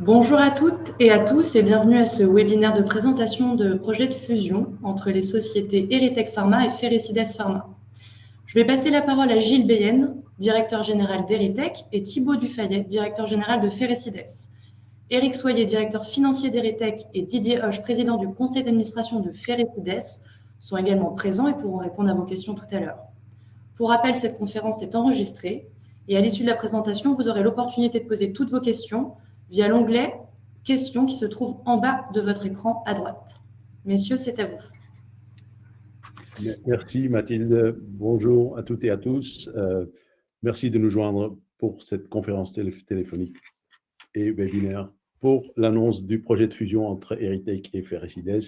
Bonjour à toutes et à tous et bienvenue à ce webinaire de présentation de projets de fusion entre les sociétés Erytech Pharma et Ferrecides Pharma. Je vais passer la parole à Gilles Béyenne, directeur général d'Erytech, et Thibaut Dufayet, directeur général de Ferrecides. Éric Soyer, directeur financier d'Erytech, et Didier Hoche, président du conseil d'administration de Ferrecides, sont également présents et pourront répondre à vos questions tout à l'heure. Pour rappel, cette conférence est enregistrée et à l'issue de la présentation, vous aurez l'opportunité de poser toutes vos questions via l'onglet « Questions » qui se trouve en bas de votre écran à droite. Messieurs, c'est à vous. Merci Mathilde. Bonjour à toutes et à tous. Merci de nous joindre pour cette conférence téléphonique et webinaire pour l'annonce du projet de fusion entre Erytech et Ferrecides.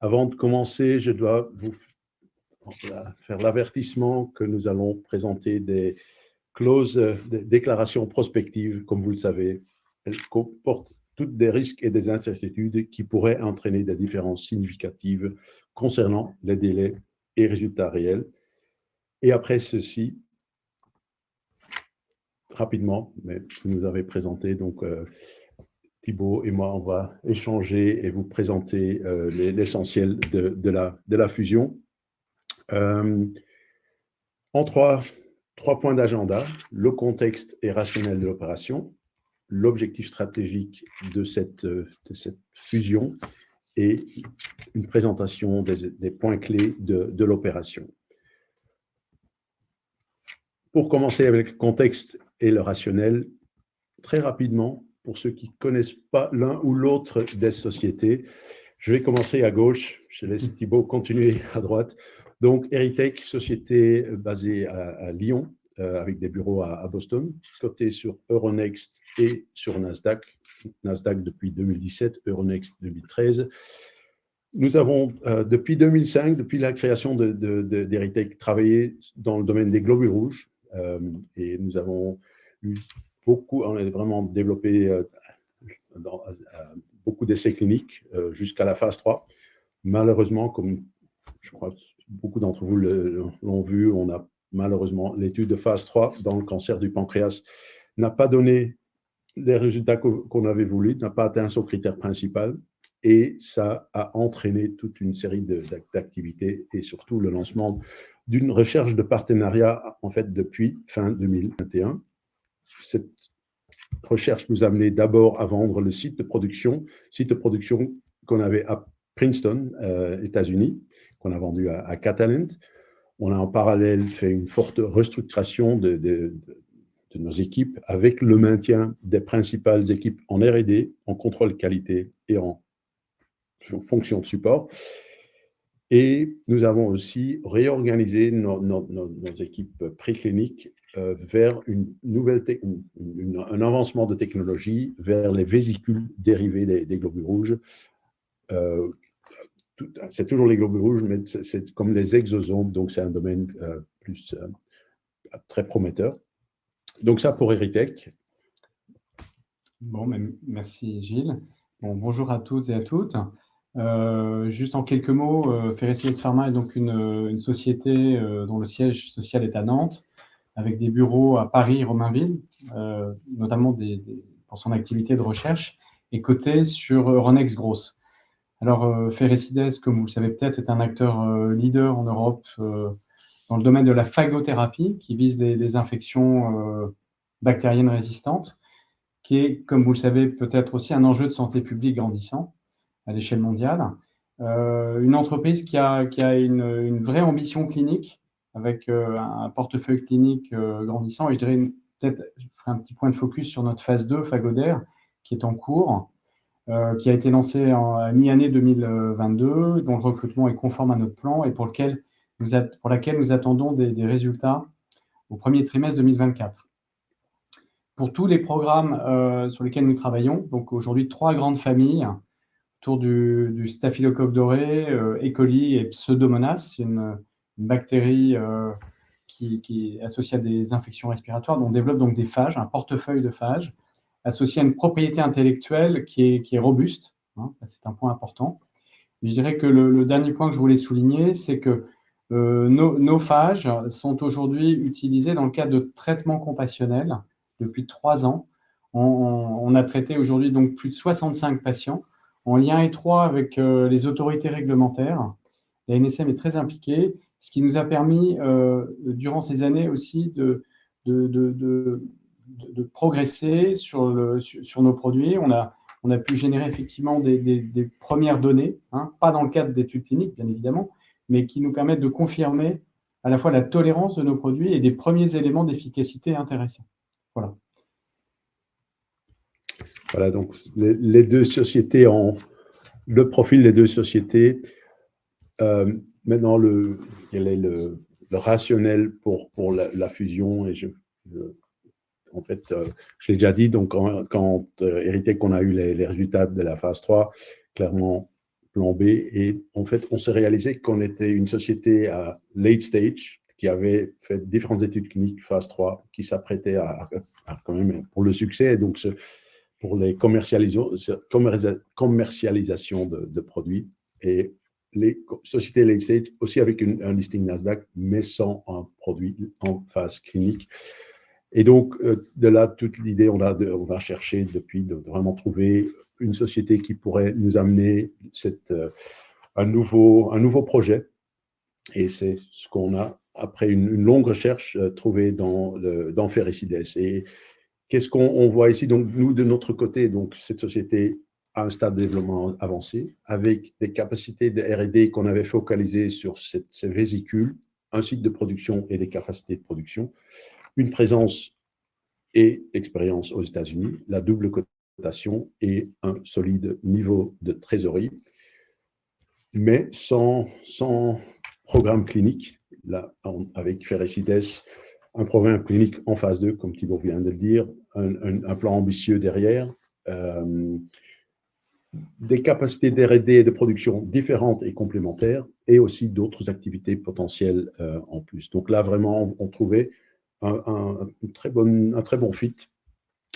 Avant de commencer, je dois vous faire l'avertissement que nous allons présenter des clauses de déclaration prospective, comme vous le savez. Elles comportent toutes des risques et des incertitudes qui pourraient entraîner des différences significatives concernant les délais et résultats réels. Et après ceci, rapidement, mais vous nous avez présenté, donc Thibaut et moi, on va échanger et vous présenter l'essentiel de la fusion. En trois points d'agenda: le contexte et rationnel de l'opération, l'objectif stratégique de cette fusion et une présentation des points clés de l'opération. Pour commencer avec le contexte et le rationnel, très rapidement, pour ceux qui ne connaissent pas l'un ou l'autre des sociétés, je vais commencer à gauche, je laisse Thibaut continuer à droite. Donc, Erytech, société basée à Lyon, avec des bureaux à Boston, cotée sur Euronext et sur Nasdaq. Nasdaq depuis 2017, Euronext 2013. Nous avons, depuis 2005, depuis la création d'Erytech, travaillé dans le domaine des globules rouges. Et nous avons eu beaucoup, on a vraiment développé beaucoup d'essais cliniques jusqu'à la phase 3. Malheureusement, comme je crois que beaucoup d'entre vous l'ont vu, on a malheureusement l'étude de phase 3 dans le cancer du pancréas n'a pas donné les résultats qu'on avait voulu, n'a pas atteint son critère principal, et ça a entraîné toute une série d'activités et surtout le lancement d'une recherche de partenariat en fait depuis fin 2021. Cette recherche nous a amené d'abord à vendre le site de production qu'on avait à Princeton, États-Unis, qu'on a vendu à Catalent. On a en parallèle fait une forte restructuration de nos équipes avec le maintien des principales équipes en R&D, en contrôle qualité et en fonction de support. Et nous avons aussi réorganisé nos équipes précliniques vers un avancement de technologie vers les vésicules dérivés des globules rouges. C'est toujours les globules rouges, mais c'est comme les exosomes, donc c'est un domaine très prometteur. Donc ça pour Erytech. Bon, merci Gilles. Bon, bonjour à toutes et à toutes. Juste en quelques mots, Ferrecides Pharma est donc une société dont le siège social est à Nantes, avec des bureaux à Paris et Romainville, notamment pour son activité de recherche, et cotée sur Euronext Growth. Alors, Ferrecides, comme vous le savez peut-être, est un acteur leader en Europe dans le domaine de la phagothérapie, qui vise des infections bactériennes résistantes, qui est, comme vous le savez, peut-être aussi un enjeu de santé publique grandissant à l'échelle mondiale. Une entreprise qui a une vraie ambition clinique, avec un portefeuille clinique grandissant. Et je dirais, peut-être, je ferai un petit point de focus sur notre phase 2, Phagodaire, qui est en cours, qui a été lancée à mi-année 2022, dont le recrutement est conforme à notre plan et pour laquelle nous attendons des résultats au premier trimestre 2024. Pour tous les programmes sur lesquels nous travaillons, donc aujourd'hui 3 grandes familles autour du staphylocoque doré, E. coli et Pseudomonas, une bactérie qui est associée à des infections respiratoires, dont on développe donc des phages, un portefeuille de phages, associé à une propriété intellectuelle qui est robuste. Hein, c'est un point important. Je dirais que le dernier point que je voulais souligner, c'est que nos phages sont aujourd'hui utilisés dans le cadre de traitements compassionnels depuis 3 ans, On a traité aujourd'hui donc plus de 65 patients en lien étroit avec les autorités réglementaires. La NSM est très impliquée, ce qui nous a permis, durant ces années aussi, de progresser sur nos produits. On a pu générer effectivement des premières données, pas dans le cadre d'études cliniques, bien évidemment, mais qui nous permettent de confirmer à la fois la tolérance de nos produits et des premiers éléments d'efficacité intéressants. Voilà. Voilà, donc les deux sociétés le profil des deux sociétés. Maintenant, quel est le rationnel pour la fusion? Et en fait, je l'ai déjà dit, donc quand Erytech, on a eu les résultats de la phase 3, clairement plan B, et en fait, on s'est réalisé qu'on était une société à late stage qui avait fait différentes études cliniques phase 3, qui s'apprêtait à quand même pour le succès, donc pour les commercialisations de produits, et les sociétés late stage aussi avec un listing Nasdaq, mais sans un produit en phase clinique. Et donc, de là, toute l'idée, on a cherché depuis de vraiment trouver une société qui pourrait nous amener un nouveau projet. Et c'est ce qu'on a, après une longue recherche, trouvé dans Ferricides. Et qu'est-ce qu'on voit ici? Donc, nous, de notre côté, donc, cette société a un stade de développement avancé, avec des capacités de R&D qu'on avait focalisées sur ces vésicules, un site de production et des capacités de production, une présence et expérience aux États-Unis, la double cotation et un solide niveau de trésorerie, mais sans programme clinique. Là, avec Ferricides, un programme clinique en phase 2, comme Thibaut vient de le dire, un plan ambitieux derrière, des capacités d'R&D et de production différentes et complémentaires, et aussi d'autres activités potentielles en plus. Donc là, vraiment, on trouvait un très bon fit.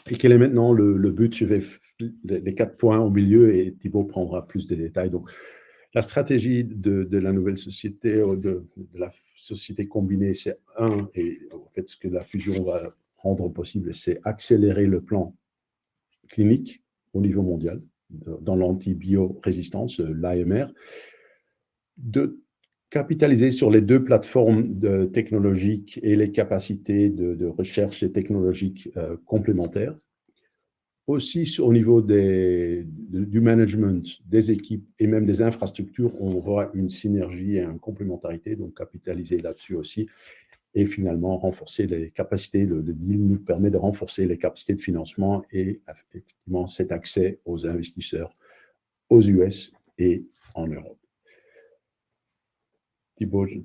Et quel est maintenant le but? Je vais les 4 points au milieu et Thibaut prendra plus de détails. Donc, la stratégie de la nouvelle société, de la société combinée, c'est et en fait, ce que la fusion va rendre possible, c'est accélérer le plan clinique au niveau mondial, dans l'antibiorésistance, l'AMR, de capitaliser sur les 2 plateformes technologiques et les capacités de recherche et technologiques complémentaires. Aussi, au niveau du management des équipes et même des infrastructures, on voit une synergie et une complémentarité, donc capitaliser là-dessus aussi. Et finalement, renforcer les capacités. Le deal nous permet de renforcer les capacités de financement et effectivement cet accès aux investisseurs aux US et en Europe. Thibaut, je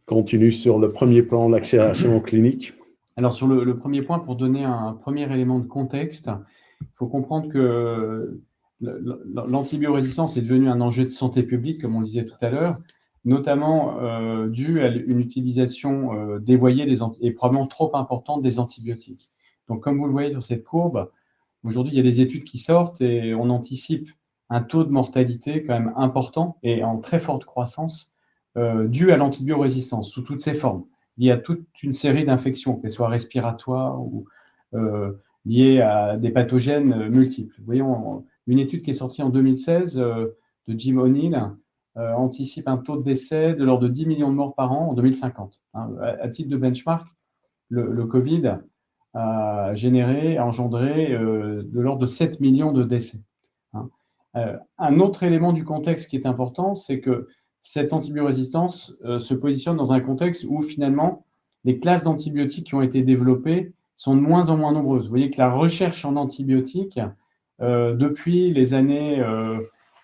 continue sur le premier plan, l'accélération clinique. Alors, sur le premier point, pour donner un premier élément de contexte, il faut comprendre que l'antibiorésistance est devenue un enjeu de santé publique, comme on le disait tout à l'heure, notamment dû à une utilisation dévoyée et probablement trop importante des antibiotiques. Donc, comme vous le voyez sur cette courbe, aujourd'hui, il y a des études qui sortent et on anticipe un taux de mortalité quand même important et en très forte croissance dû à l'antibiorésistance sous toutes ses formes, liées à toute une série d'infections, qu'elles soient respiratoires ou liées à des pathogènes multiples. Vous voyez, une étude qui est sortie en 2016 de Jim O'Neill anticipe un taux de décès de l'ordre de 10 millions de morts par an en 2050. À titre de benchmark, le Covid a engendré de l'ordre de 7 millions de décès. Un autre élément du contexte qui est important, c'est que cette antibiorésistance se positionne dans un contexte où finalement les classes d'antibiotiques qui ont été développées sont de moins en moins nombreuses. Vous voyez que la recherche en antibiotiques, depuis les années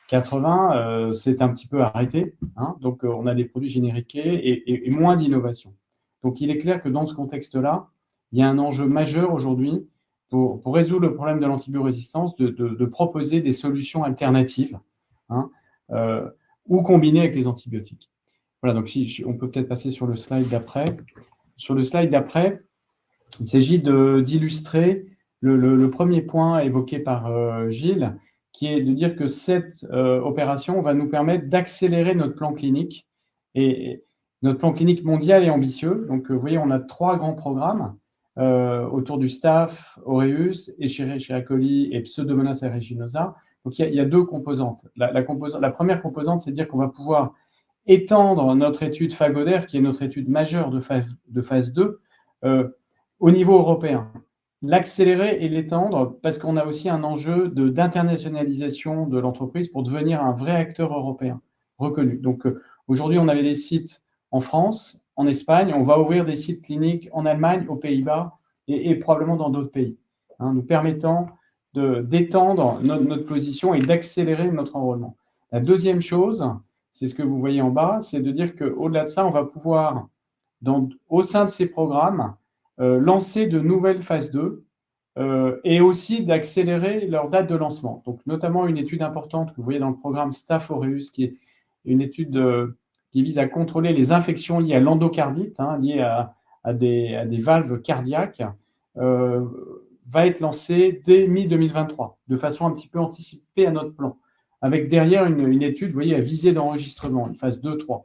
80, s'est un petit peu arrêtée. Donc, on a des produits génériqués et moins d'innovation. Donc, il est clair que dans ce contexte-là, il y a un enjeu majeur aujourd'hui pour résoudre le problème de l'antibiorésistance, de proposer des solutions alternatives ou combinées avec les antibiotiques. Voilà, donc on peut peut-être passer sur le slide d'après. Sur le slide d'après, il s'agit d'illustrer le premier point évoqué par Gilles, qui est de dire que cette opération va nous permettre d'accélérer notre plan clinique. Et notre plan clinique mondial est ambitieux. Donc, vous voyez, on a 3 grands programmes autour du Staph aureus, Escherichia coli et Pseudomonas aeruginosa. Donc, il y a deux composantes. La première composante, c'est de dire qu'on va pouvoir étendre notre étude phagodaire, qui est notre étude majeure de phase 2, au niveau européen. L'accélérer et l'étendre parce qu'on a aussi un enjeu d'internationalisation de l'entreprise pour devenir un vrai acteur européen reconnu. Donc, aujourd'hui, on avait des sites en France, en Espagne, on va ouvrir des sites cliniques en Allemagne, aux Pays-Bas et probablement dans d'autres pays, nous permettant d'étendre notre position et d'accélérer notre enrôlement. La deuxième chose, c'est ce que vous voyez en bas, c'est de dire qu'au-delà de ça, on va pouvoir, au sein de ces programmes, lancer de nouvelles phases 2 et aussi d'accélérer leur date de lancement. Donc, notamment une étude importante que vous voyez dans le programme Staph aureus, qui est une étude qui vise à contrôler les infections liées à l'endocardite, liées à des valves cardiaques, va être lancée dès mi-2023, de façon un petit peu anticipée à notre plan, avec derrière une étude, vous voyez, à visée d'enregistrement, une phase 2-3.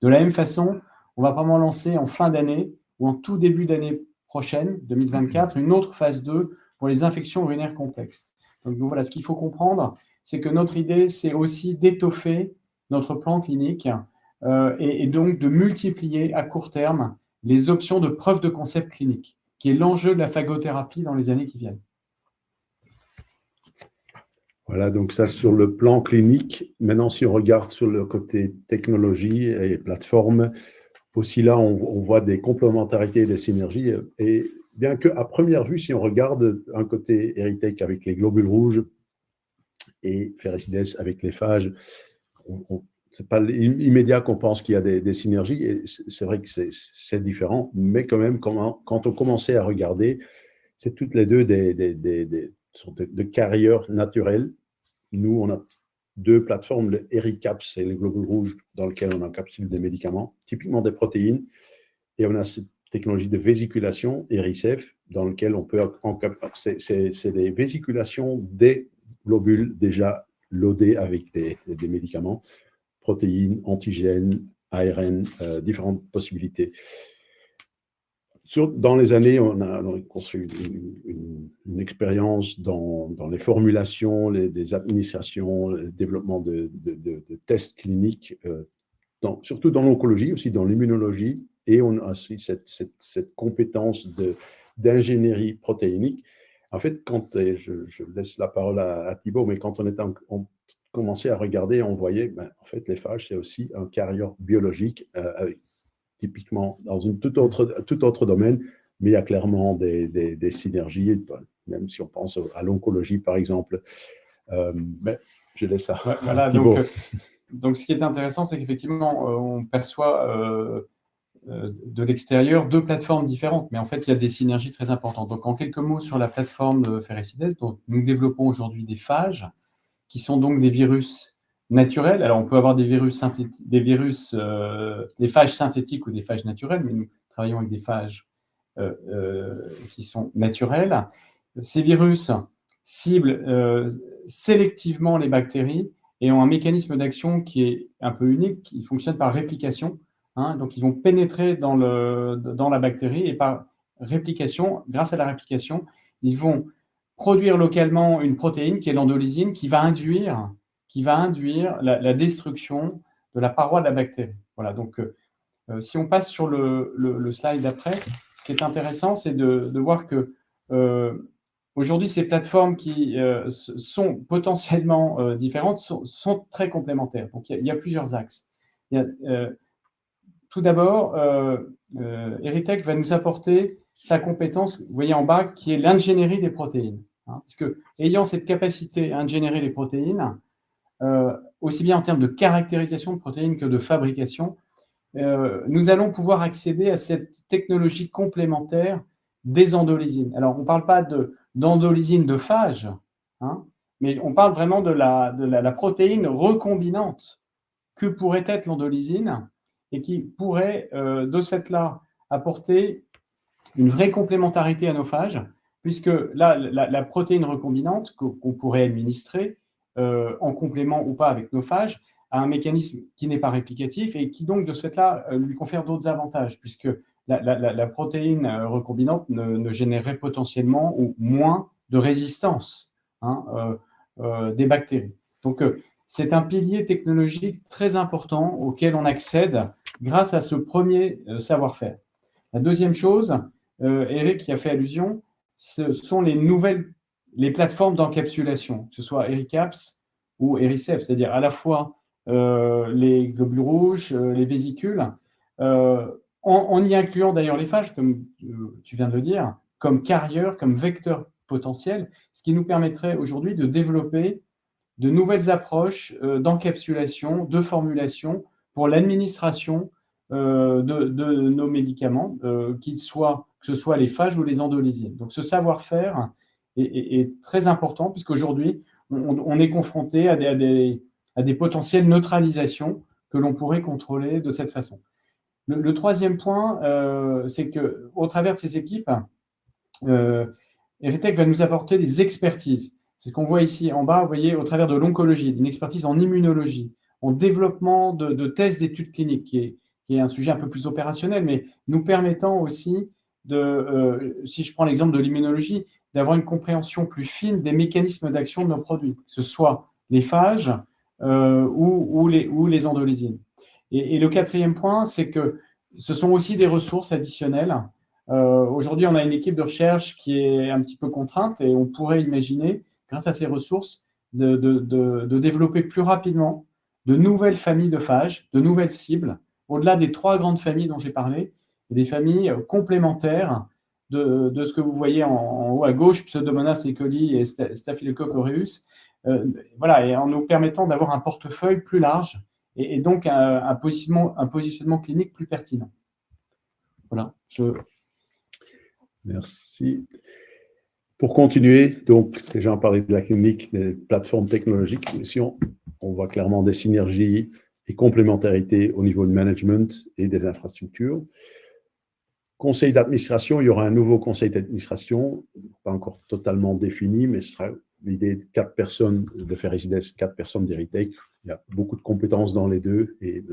De la même façon, on va vraiment lancer en fin d'année ou en tout début d'année prochaine, 2024, une autre phase 2 pour les infections urinaires complexes. Donc voilà, ce qu'il faut comprendre, c'est que notre idée, c'est aussi d'étoffer notre plan clinique et donc de multiplier à court terme les options de preuve de concept clinique, qui est l'enjeu de la phagothérapie dans les années qui viennent. Voilà, donc ça sur le plan clinique. Maintenant, si on regarde sur le côté technologie et plateforme, aussi là, on voit des complémentarités et des synergies. Et bien qu'à première vue, si on regarde un côté Erytech avec les globules rouges et Ferricides avec les phages, ce n'est pas immédiat qu'on pense qu'il y a des synergies. Et c'est vrai que c'est différent, mais quand même, quand on commençait à regarder, c'est toutes les deux de carrières naturelles. Nous, on a deux plateformes, le EryCaps, c'est les globules rouges dans lesquels on encapsule des médicaments, typiquement des protéines. Et on a cette technologie de vésiculation, EryCef, dans lequel on peut c'est des vésiculations des globules déjà loadés avec des médicaments, protéines, antigènes, ARN, différentes possibilités. Dans les années, on a construit une expérience dans les formulations, les administrations, le développement de tests cliniques, surtout dans l'oncologie, aussi dans l'immunologie, et on a aussi cette compétence d'ingénierie protéinique. En fait, je laisse la parole à Thibaut, mais quand on commençait à regarder, on voyait, en fait, les phages, c'est aussi un carrière biologique avec typiquement dans un tout autre domaine, mais il y a clairement des synergies, même si on pense à l'oncologie, par exemple. Mais je laisse ça. Voilà, donc, ce qui est intéressant, c'est qu'effectivement, on perçoit de l'extérieur deux plateformes différentes, mais en fait, il y a des synergies très importantes. Donc, en quelques mots sur la plateforme de Ferricides, donc, nous développons aujourd'hui des phages, qui sont donc des virus naturels. Alors, on peut avoir des phages synthétiques ou des phages naturels, mais nous travaillons avec des phages qui sont naturels. Ces virus ciblent sélectivement les bactéries et ont un mécanisme d'action qui est un peu unique. Ils fonctionnent par réplication. Donc, ils vont pénétrer dans la bactérie et par réplication, grâce à la réplication, ils vont produire localement une protéine qui est l'endolysine qui va induire la destruction de la paroi de la bactérie. Voilà, donc si on passe sur le slide d'après, ce qui est intéressant, c'est de voir que aujourd'hui, ces plateformes qui sont potentiellement différentes sont très complémentaires. Donc, il y a plusieurs axes. Tout d'abord, Erytech va nous apporter sa compétence, vous voyez en bas, qui est l'ingénierie des protéines. Parce que, ayant cette capacité à ingénérer les protéines, aussi bien en termes de caractérisation de protéines que de fabrication, nous allons pouvoir accéder à cette technologie complémentaire des endolysines. Alors, on ne parle pas d'endolysine de phage, mais on parle vraiment de la protéine recombinante que pourrait être l'endolysine et qui pourrait, de ce fait-là, apporter une vraie complémentarité à nos phages, puisque là, la protéine recombinante qu'on pourrait administrer en complément ou pas avec nos phages a un mécanisme qui n'est pas réplicatif et qui donc, de ce fait-là, lui confère d'autres avantages, puisque la protéine recombinante ne générerait potentiellement ou moins de résistance des bactéries. Donc, c'est un pilier technologique très important auquel on accède grâce à ce premier savoir-faire. La deuxième chose, Eric y a fait allusion, ce sont les plateformes d'encapsulation, que ce soit ERICAPS ou ERICEP, c'est-à-dire à la fois les globules rouges, les vésicules, en y incluant d'ailleurs les phages, comme tu viens de le dire, comme carrières, comme vecteurs potentiels, ce qui nous permettrait aujourd'hui de développer de nouvelles approches d'encapsulation, de formulation pour l'administration de nos médicaments, que ce soit les phages ou les endolysines. Donc ce savoir-faire est très important puisqu'aujourd'hui, on est confronté à des potentielles neutralisations que l'on pourrait contrôler de cette façon. Le troisième point, c'est qu'au travers de ces équipes, Erytech va nous apporter des expertises. C'est ce qu'on voit ici en bas, vous voyez, au travers de l'oncologie, une expertise en immunologie, en développement de tests d'études cliniques, qui est un sujet un peu plus opérationnel, mais nous permettant aussi, si je prends l'exemple de l'immunologie, d'avoir une compréhension plus fine des mécanismes d'action de nos produits, que ce soit les phages ou les endolysines. Et le quatrième point, c'est que ce sont aussi des ressources additionnelles. Aujourd'hui, on a une équipe de recherche qui est un petit peu contrainte et on pourrait imaginer, grâce à ces ressources, de développer plus rapidement de nouvelles familles de phages, de nouvelles cibles, au-delà des 3 grandes familles dont j'ai parlé, des familles complémentaires de ce que vous voyez en haut à gauche, Pseudomonas E. coli et Staphylococcus aureus, voilà, et en nous permettant d'avoir un portefeuille plus large et donc un positionnement clinique plus pertinent. Voilà, Merci. Pour continuer, donc déjà on parlait de la clinique, des plateformes technologiques, si on voit clairement des synergies et complémentarités au niveau du management et des infrastructures. Conseil d'administration, il y aura un nouveau conseil d'administration, pas encore totalement défini, mais ce sera l'idée de 4 personnes de Ferresides, 4 personnes d'Erytech. Il y a beaucoup de compétences dans les deux et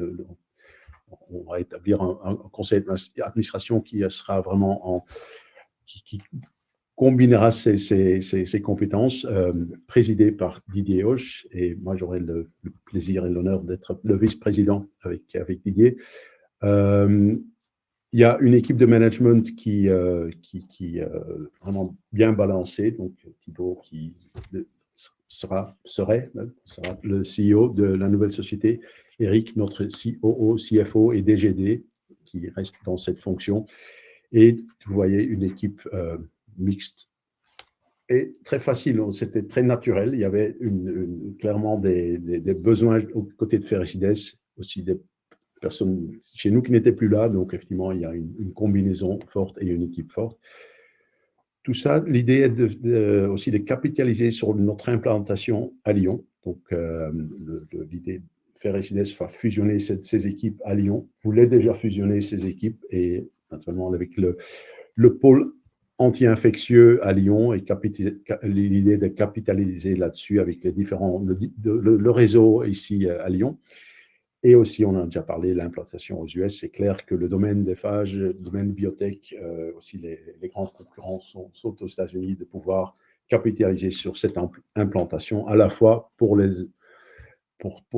on va établir un conseil d'administration qui sera vraiment qui combinera ces compétences, présidé par Didier Hoche, et moi j'aurai le plaisir et l'honneur d'être le vice-président avec Didier. Il y a une équipe de management qui vraiment bien balancée, donc Thibaut qui sera le CEO de la nouvelle société, Eric, notre COO, CFO et DGD, qui reste dans cette fonction, et vous voyez une équipe mixte et très facile, c'était très naturel. Il y avait clairement des besoins aux côtés de Ferresides, aussi des personnes chez nous qui n'étaient plus là, donc effectivement il y a une combinaison forte et une équipe forte. Tout ça, l'idée est aussi de capitaliser sur notre implantation à Lyon. Donc l'idée, Ferresides va fusionner ces équipes à Lyon, voulait déjà fusionner ces équipes, et naturellement avec le pôle anti-infectieux à Lyon, et l'idée de capitaliser là-dessus avec les le réseau ici à Lyon. Et aussi, on a déjà parlé de l'implantation aux US. C'est clair que le domaine des phages, le domaine biotech, aussi les grands concurrents sont aux États-Unis, de pouvoir capitaliser sur cette implantation, à la fois pour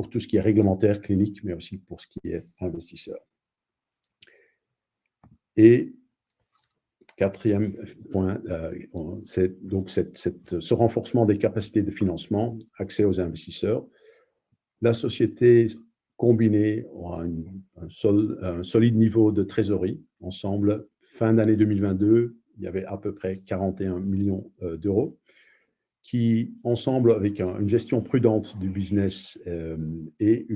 tout ce qui est réglementaire, clinique, mais aussi pour ce qui est investisseur. Et quatrième point, c'est donc ce renforcement des capacités de financement, accès aux investisseurs. La société combinée aura un solide niveau de trésorerie. Ensemble, fin d'année 2022, il y avait à peu près 41 millions d'euros, qui, ensemble, avec une gestion prudente du business et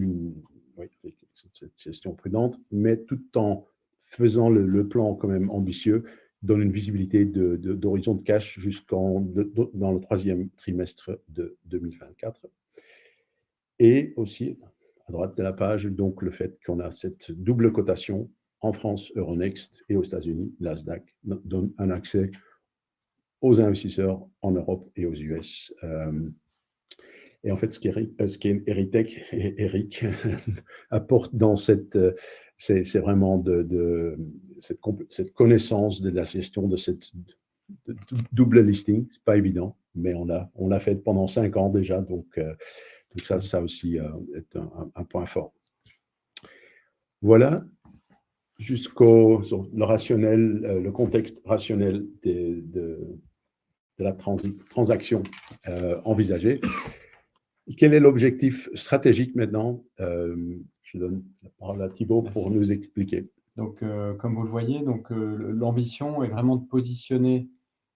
cette gestion prudente, mais tout en faisant le plan quand même ambitieux, donne une visibilité d'horizon de cash dans le 3e trimestre de 2024. Et aussi, à droite de la page, donc le fait qu'on a cette double cotation en France, Euronext, et aux États-Unis, Nasdaq, donne un accès aux investisseurs en Europe et aux US. Et en fait, ce qu'Eritech et Eric apportent dans c'est vraiment cette connaissance de la gestion de cette double listing. C'est pas évident, mais on l'a fait pendant 5 ans déjà, donc ça aussi est un point fort. Voilà, le rationnel, le contexte rationnel de la transaction envisagée. Quel est l'objectif stratégique maintenant? Je donne la parole à Thibaut pour nous expliquer. Donc, comme vous le voyez, l'ambition est vraiment de positionner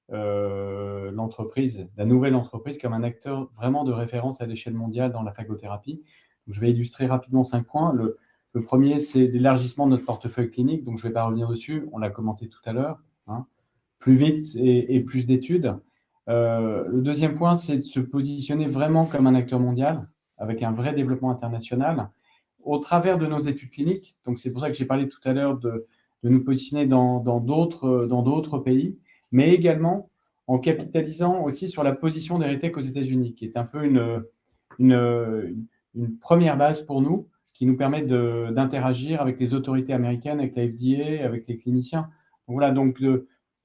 l'entreprise, la nouvelle entreprise, comme un acteur vraiment de référence à l'échelle mondiale dans la phagothérapie. Donc, je vais illustrer rapidement 5 points. Le premier, c'est l'élargissement de notre portefeuille clinique. Donc, je ne vais pas revenir dessus, on l'a commenté tout à l'heure. Plus vite et plus d'études. Le deuxième point, c'est de se positionner vraiment comme un acteur mondial, avec un vrai développement international, au travers de nos études cliniques. Donc, c'est pour ça que j'ai parlé tout à l'heure de nous positionner dans d'autres pays, mais également en capitalisant aussi sur la position d'Eritech aux États-Unis, qui est un peu une première base pour nous, qui nous permet d'interagir avec les autorités américaines, avec la FDA, avec les cliniciens. Donc, voilà,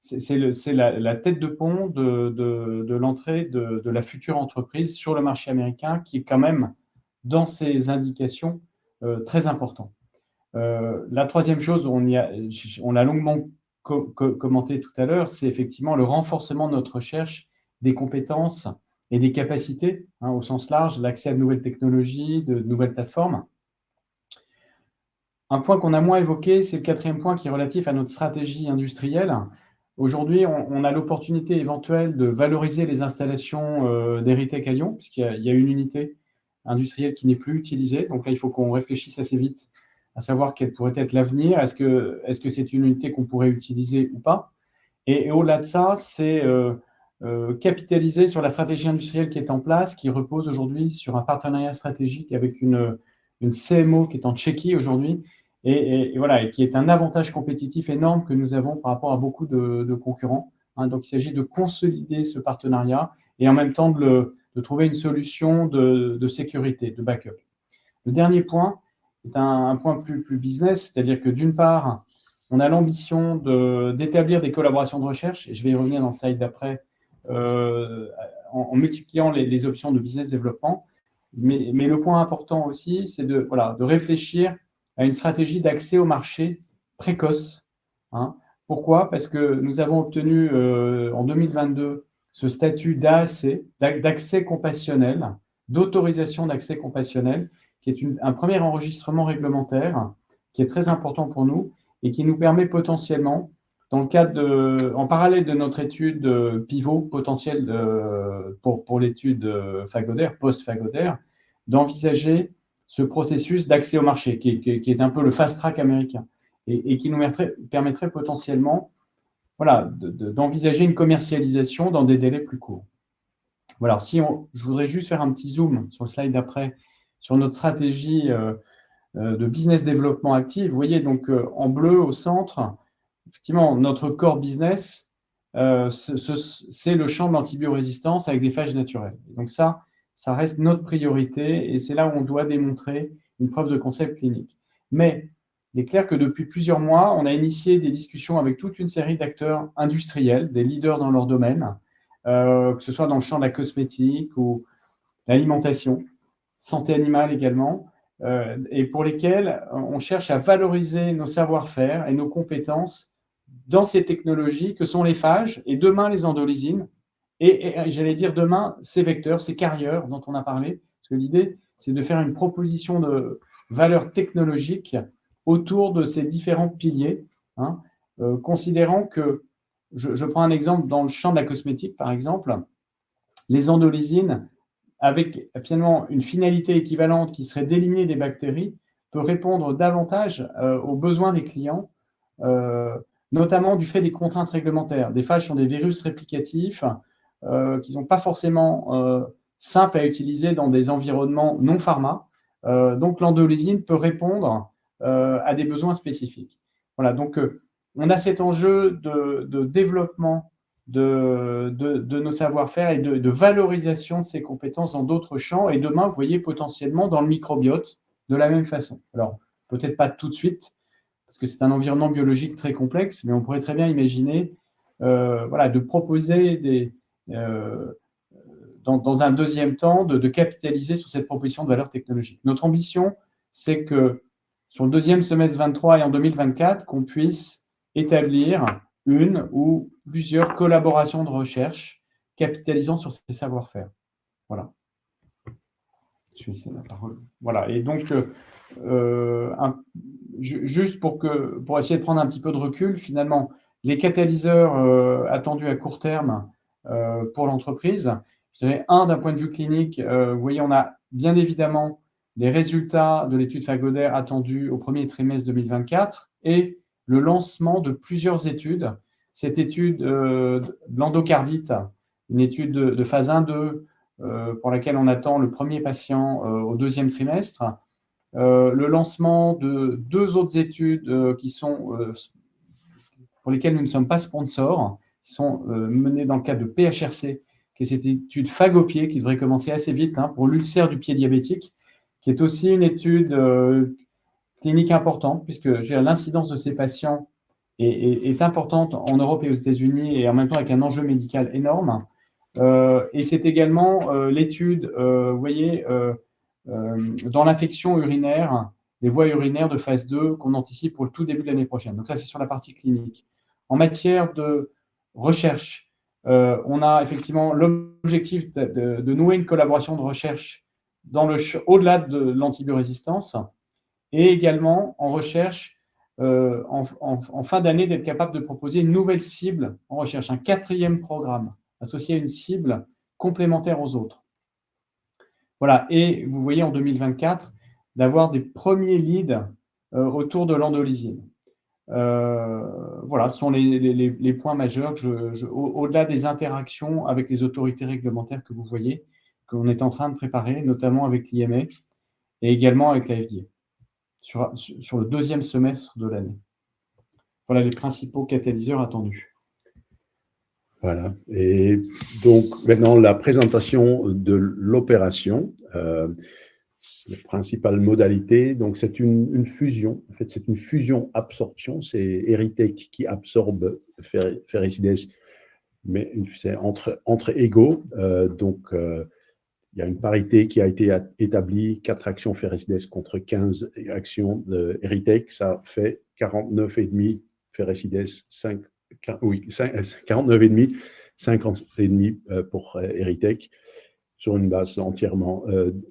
c'est la tête de pont de l'entrée de la future entreprise sur le marché américain, qui est quand même, dans ses indications, très important. La troisième chose, on l'a longuement commenté tout à l'heure, c'est effectivement le renforcement de notre recherche, des compétences et des capacités, au sens large, l'accès à de nouvelles technologies, de nouvelles plateformes. Un point qu'on a moins évoqué, c'est le quatrième point qui est relatif à notre stratégie industrielle. Aujourd'hui, on a l'opportunité éventuelle de valoriser les installations d'Eritech à Lyon, puisqu'il y a une unité industrielle qui n'est plus utilisée. Donc là, il faut qu'on réfléchisse assez vite à savoir quel pourrait être l'avenir. Est-ce que c'est une unité qu'on pourrait utiliser ou pas? Et au-delà de ça, c'est capitaliser sur la stratégie industrielle qui est en place, qui repose aujourd'hui sur un partenariat stratégique avec une CMO qui est en Tchéquie aujourd'hui, et voilà, et qui est un avantage compétitif énorme que nous avons par rapport à beaucoup de concurrents. Donc, il s'agit de consolider ce partenariat et en même temps de trouver une solution de sécurité, de backup. Le dernier point est un point plus business, c'est-à-dire que d'une part, on a l'ambition d'établir des collaborations de recherche, et je vais y revenir dans le slide d'après, en multipliant les options de business développement. Mais le point important aussi, c'est de réfléchir à une stratégie d'accès au marché précoce. Pourquoi? Parce que nous avons obtenu en 2022 ce statut d'AAC, d'accès compassionnel, d'autorisation d'accès compassionnel, qui est un premier enregistrement réglementaire, qui est très important pour nous et qui nous permet potentiellement, dans le cadre en parallèle de notre étude pivot potentielle pour l'étude phagodaire, post-phagodaire, d'envisager ce processus d'accès au marché, qui est un peu le fast-track américain, et qui nous permettrait potentiellement d'envisager une commercialisation dans des délais plus courts. Voilà, je voudrais juste faire un petit zoom sur le slide d'après, sur notre stratégie de business développement actif. Vous voyez donc en bleu au centre, effectivement, notre core business, c'est le champ de l'antibiorésistance avec des phages naturelles. Donc ça reste notre priorité et c'est là où on doit démontrer une preuve de concept clinique. Mais il est clair que depuis plusieurs mois, on a initié des discussions avec toute une série d'acteurs industriels, des leaders dans leur domaine, que ce soit dans le champ de la cosmétique ou l'alimentation, santé animale également, et pour lesquels on cherche à valoriser nos savoir-faire et nos compétences dans ces technologies que sont les phages et demain les endolysines, et j'allais dire demain ces vecteurs, ces carrières dont on a parlé, parce que l'idée c'est de faire une proposition de valeur technologique autour de ces différents piliers, considérant que, je prends un exemple dans le champ de la cosmétique par exemple, les endolysines avec finalement une finalité équivalente qui serait d'éliminer des bactéries, peut répondre davantage aux besoins des clients, notamment du fait des contraintes réglementaires. Des phages sont des virus réplicatifs qui ne sont pas forcément simples à utiliser dans des environnements non pharma. Donc l'endolysine peut répondre à des besoins spécifiques. Voilà, donc on a cet enjeu de développement de nos savoir-faire et de valorisation de ces compétences dans d'autres champs. Et demain, vous voyez, potentiellement dans le microbiote, de la même façon. Alors, peut-être pas tout de suite, parce que c'est un environnement biologique très complexe, mais on pourrait très bien imaginer de proposer dans un deuxième temps, de capitaliser sur cette proposition de valeur technologique. Notre ambition, c'est que sur le deuxième semestre 23 et en 2024, qu'on puisse établir une ou plusieurs collaborations de recherche capitalisant sur ces savoir-faire. Voilà. Je vais laisser la parole. Voilà. Et donc, juste pour essayer de prendre un petit peu de recul, finalement, les catalyseurs attendus à court terme pour l'entreprise, je dirais d'un point de vue clinique, vous voyez, on a bien évidemment les résultats de l'étude Fagoder attendus au premier trimestre 2024 et le lancement de plusieurs études. Cette étude de l'endocardite, une étude de phase 1-2, pour laquelle on attend le premier patient au deuxième trimestre. Le lancement de 2 autres études pour lesquelles nous ne sommes pas sponsors, qui sont menées dans le cadre de PHRC, qui est cette étude Fagopied, qui devrait commencer assez vite pour l'ulcère du pied diabétique, qui est aussi une étude clinique importante, puisque l'incidence de ces patients est importante en Europe et aux États-Unis, et en même temps avec un enjeu médical énorme. Et c'est également l'étude, vous voyez, dans l'infection urinaire, les voies urinaires de phase 2 qu'on anticipe pour le tout début de l'année prochaine. Donc ça, c'est sur la partie clinique. En matière de recherche, on a effectivement l'objectif de nouer une collaboration de recherche au-delà de l'antibiorésistance, et également en recherche, en fin d'année, d'être capable de proposer une nouvelle cible en recherche, un 4e programme associé à une cible complémentaire aux autres. Voilà, et vous voyez en 2024 d'avoir des premiers leads autour de l'endolysine. Voilà, ce sont les points majeurs au-delà des interactions avec les autorités réglementaires que vous voyez, qu'on est en train de préparer, notamment avec l'IMA et également avec la FDA, sur le deuxième semestre de l'année. Voilà les principaux catalyseurs attendus. Voilà. Et donc, maintenant, la présentation de l'opération, la principale modalité, donc c'est une fusion. En fait, c'est une fusion-absorption. C'est Erytech qui absorbe Ferricides, mais c'est entre égaux. Il y a une parité qui a été établie, 4 actions Ferricides contre 15 actions de Erytech. Ça fait 49,5 Ferricides, 49,5, 50,5 pour Erytech, sur une base entièrement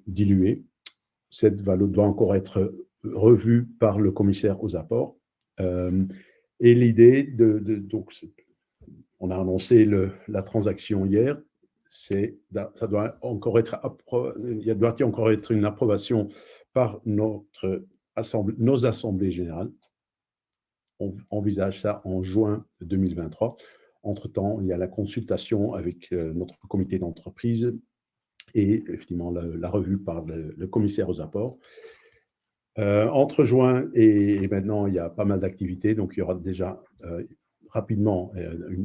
diluée. Cette valeur doit encore être revue par le commissaire aux apports. Et l'idée donc, on a annoncé la transaction hier, ça doit encore être une approbation par nos assemblées générales. On envisage ça en juin 2023. Entre-temps, il y a la consultation avec notre comité d'entreprise et effectivement la revue par le commissaire aux apports. Entre juin et maintenant, il y a pas mal d'activités. Donc, il y aura déjà rapidement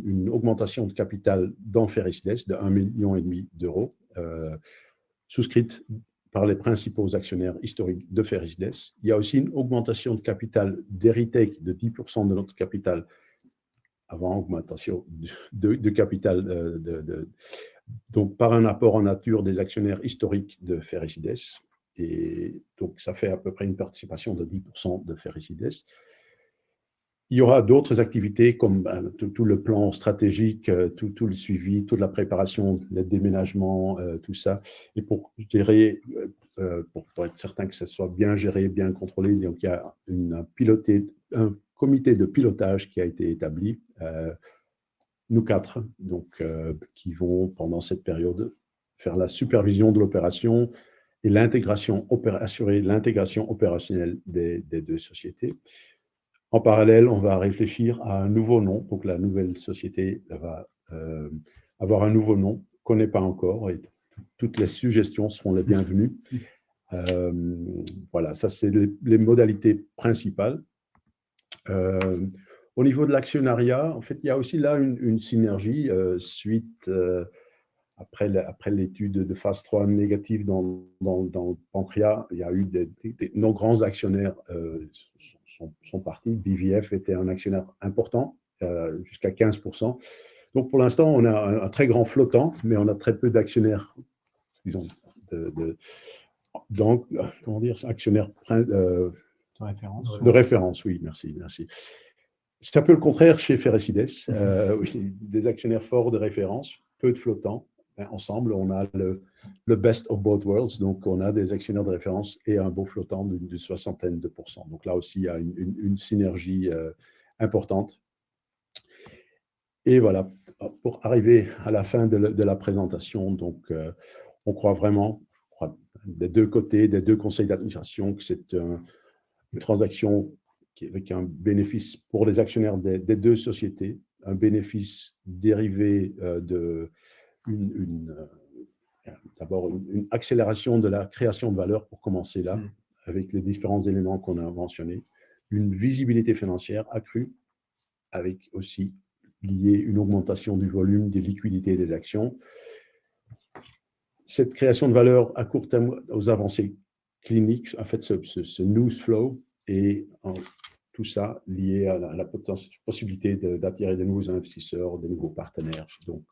une augmentation de capital dans Ferricides de 1,5 million d'euros, souscrite par les principaux actionnaires historiques de Ferricides. Il y a aussi une augmentation de capital d'Erytech de 10% de notre capital, avant augmentation de capital, donc par un apport en nature des actionnaires historiques de Ferricides. Et donc, ça fait à peu près une participation de 10% de Ferricides. Il y aura d'autres activités comme tout le plan stratégique, tout le suivi, toute la préparation, le déménagement, tout ça. Et pour gérer, pour être certain que ça soit bien géré, bien contrôlé, donc il y a un comité de pilotage qui a été établi, nous 4, donc, qui vont pendant cette période faire la supervision de l'opération et assurer l'intégration opérationnelle des 2 sociétés. En parallèle, on va réfléchir à un nouveau nom. Donc, la nouvelle société va avoir un nouveau nom qu'on ne connaît pas encore, et toutes les suggestions seront les bienvenues. Voilà, ça, c'est les modalités principales. Au niveau de l'actionnariat, en fait, il y a aussi là une synergie suite après l'étude de phase 3 négative dans le pancréas. Il y a eu nos grands actionnaires sont partis. BVF était un actionnaire important, jusqu'à 15%. Donc, pour l'instant, on a un très grand flottant, mais on a très peu d'actionnaires, disons, donc, comment dire, actionnaires de référence, oui, merci. C'est un peu le contraire chez Ferrecides. Oui, des actionnaires forts de référence, peu de flottants. Ensemble, on a le best of both worlds. Donc, on a des actionnaires de référence et un beau flottant d'une soixantaine de pourcents. Donc, là aussi, il y a une synergie importante. Et voilà, pour arriver à la fin de la présentation, donc, on croit vraiment, des deux côtés, des deux conseils d'administration, que c'est une transaction avec un bénéfice pour les actionnaires des deux sociétés, un bénéfice dérivé d'abord une accélération de la création de valeur pour commencer là, avec les différents éléments qu'on a mentionnés, une visibilité financière accrue, avec aussi lié une augmentation du volume des liquidités des actions. Cette création de valeur à court terme aux avancées cliniques, en fait, ce news flow et tout ça lié à la possibilité d'attirer de nouveaux investisseurs, de nouveaux partenaires. Donc,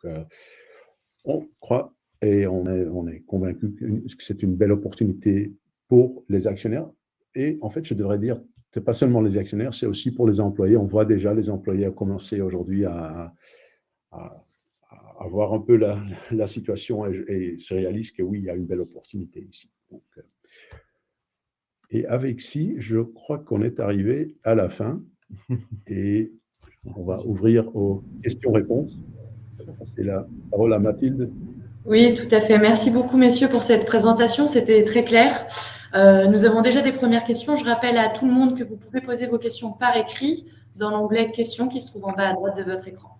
on croit et on est convaincu que c'est une belle opportunité pour les actionnaires. Et en fait, je devrais dire, ce n'est pas seulement les actionnaires, c'est aussi pour les employés. On voit déjà les employés commencer aujourd'hui à voir un peu la situation et se réalise que oui, il y a une belle opportunité ici. Donc, et avec ci, je crois qu'on est arrivé à la fin et on va ouvrir aux questions-réponses. C'est la parole à Mathilde. Oui, tout à fait. Merci beaucoup, messieurs, pour cette présentation. C'était très clair. Nous avons déjà des premières questions. Je rappelle à tout le monde que vous pouvez poser vos questions par écrit dans l'onglet questions qui se trouve en bas à droite de votre écran.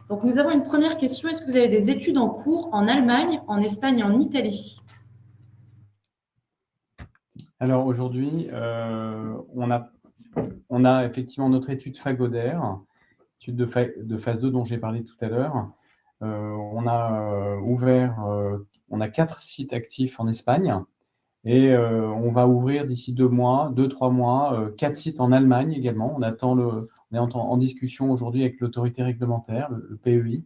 Donc, nous avons une première question. Est-ce que vous avez des études en cours en Allemagne, en Espagne et en Italie? Alors aujourd'hui, on a effectivement notre étude Fagoder, étude de phase 2 dont j'ai parlé tout à l'heure. On a 4 sites actifs en Espagne et on va ouvrir d'ici 2-3 mois, 4 sites en Allemagne également. On est en discussion aujourd'hui avec l'autorité réglementaire, le PEI,